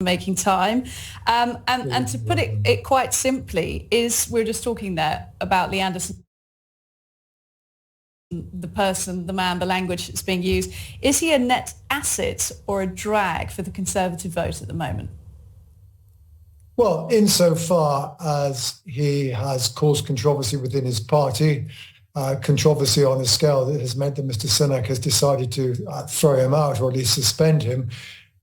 making time. And to put it quite simply, we're just talking there about Lee Anderson, the person, the man, the language that's being used. Is he a net asset or a drag for the Conservative vote at the moment? Well, insofar as he has caused controversy within his party, controversy on a scale that has meant that Mr Sunak has decided to throw him out or at least suspend him.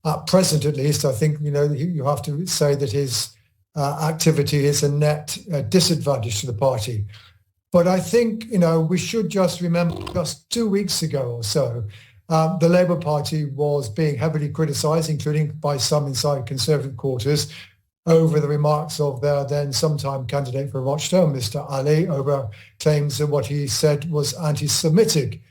At present, at least, I think, you have to say that his activity is a net disadvantage to the party. But I think, we should just remember just 2 weeks ago or so, the Labour Party was being heavily criticised, including by some inside Conservative quarters, over the remarks of their then sometime candidate for Rochdale, Mr Ali, over claims that what he said was anti-Semitic.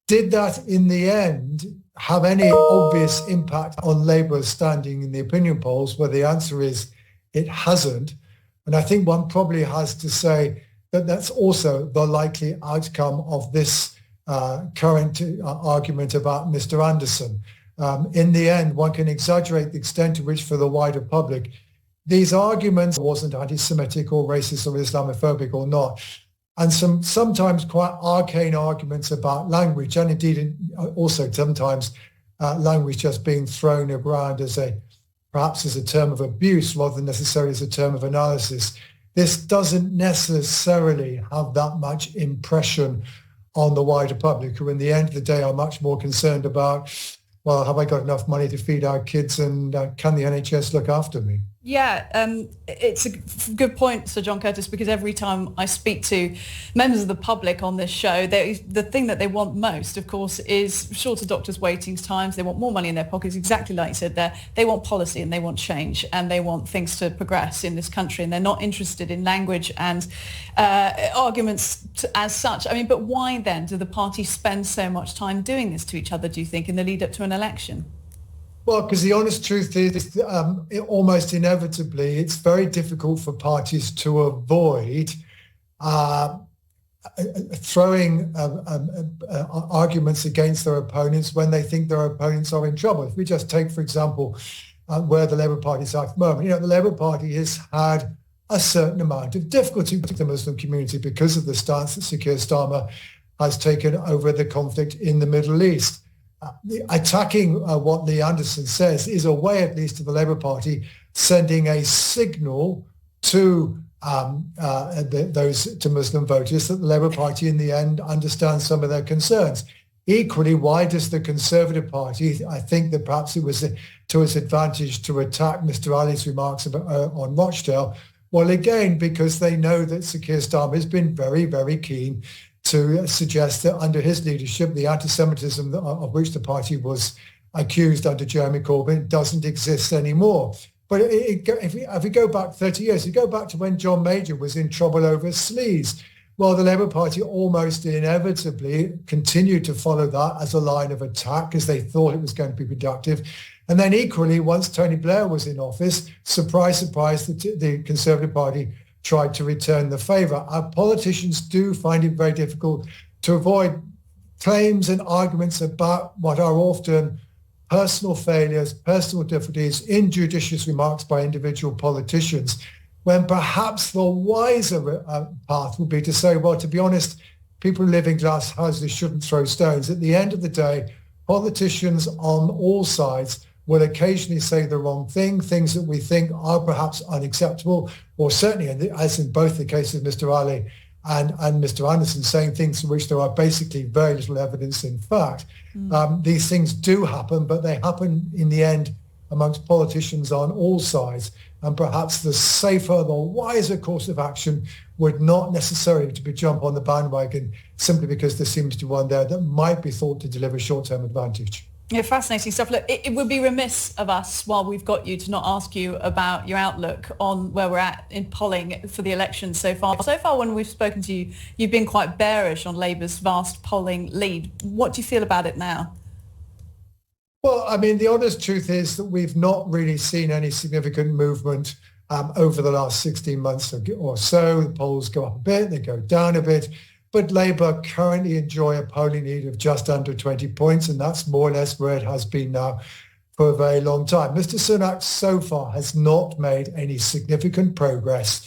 Did that in the end have any obvious impact on Labour's standing in the opinion polls? Well, the answer is it hasn't. And I think one probably has to say that that's also the likely outcome of this current argument about Mr Anderson. In the end, one can exaggerate the extent to which for the wider public these arguments wasn't anti-Semitic or racist or Islamophobic or not. And sometimes quite arcane arguments about language, and indeed also sometimes language just being thrown around perhaps as a term of abuse rather than necessarily as a term of analysis. This doesn't necessarily have that much impression on the wider public, who in the end of the day are much more concerned about, well, have I got enough money to feed our kids, and can the NHS look after me? Yeah, it's a good point, Sir John Curtice, because every time I speak to members of the public on this show, the thing that they want most, of course, is shorter doctors' waiting times. They want more money in their pockets, exactly like you said there. They want policy and they want change and they want things to progress in this country, and they're not interested in language and arguments as such. I mean, but why then do the parties spend so much time doing this to each other, do you think, in the lead up to an election? Well, because the honest truth is almost inevitably, it's very difficult for parties to avoid throwing arguments against their opponents when they think their opponents are in trouble. If we just take, for example, where the Labour Party is at the moment, the Labour Party has had a certain amount of difficulty with the Muslim community because of the stance that Sir Keir Starmer has taken over the conflict in the Middle East. Attacking what Lee Anderson says is a way, at least, of the Labour Party sending a signal to to Muslim voters that the Labour Party, in the end, understands some of their concerns. Equally, why does the Conservative Party? I think that perhaps it was to its advantage to attack Mr Ali's remarks on Rochdale. Well, again, because they know that Sir Keir Starmer has been very, very keen to suggest that under his leadership, the anti-Semitism of which the party was accused under Jeremy Corbyn doesn't exist anymore. But if we go back 30 years, you go back to when John Major was in trouble over sleaze. Well, the Labour Party almost inevitably continued to follow that as a line of attack because they thought it was going to be productive. And then equally, once Tony Blair was in office, surprise, surprise, the Conservative Party tried to return the favour. Our politicians do find it very difficult to avoid claims and arguments about what are often personal failures, personal difficulties, injudicious remarks by individual politicians, when perhaps the wiser path would be to say, well, to be honest, people who live in glass houses shouldn't throw stones. At the end of the day, politicians on all sides will occasionally say the wrong thing, things that we think are perhaps unacceptable, or certainly, as in both the cases of Mr Ali and Mr Anderson, saying things for which there are basically very little evidence in fact. These things do happen, but they happen in the end amongst politicians on all sides. And perhaps the safer, the wiser course of action would not necessarily to be jump on the bandwagon simply because there seems to be one there that might be thought to deliver short-term advantage. Yeah, fascinating stuff. Look, it would be remiss of us while we've got you to not ask you about your outlook on where we're at in polling for the election so far. So far, when we've spoken to you, you've been quite bearish on Labour's vast polling lead. What do you feel about it now? Well, I mean, the honest truth is that we've not really seen any significant movement over the last 16 months or so. The polls go up a bit, they go down a bit. But Labour currently enjoy a polling lead of just under 20 points, and that's more or less where it has been now for a very long time. Mr Sunak so far has not made any significant progress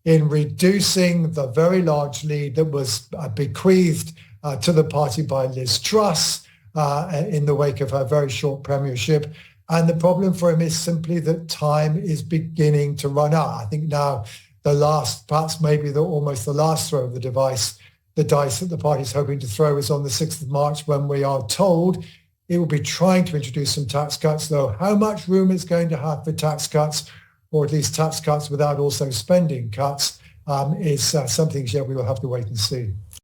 in reducing the very large lead that was bequeathed to the party by Liz Truss in the wake of her very short premiership. And the problem for him is simply that time is beginning to run out. I think now the last, perhaps maybe almost the last throw of the dice that the party is hoping to throw is on the 6th of March, when we are told it will be trying to introduce some tax cuts, though how much room it's going to have for tax cuts, or at least tax cuts without also spending cuts, is something we will have to wait and see.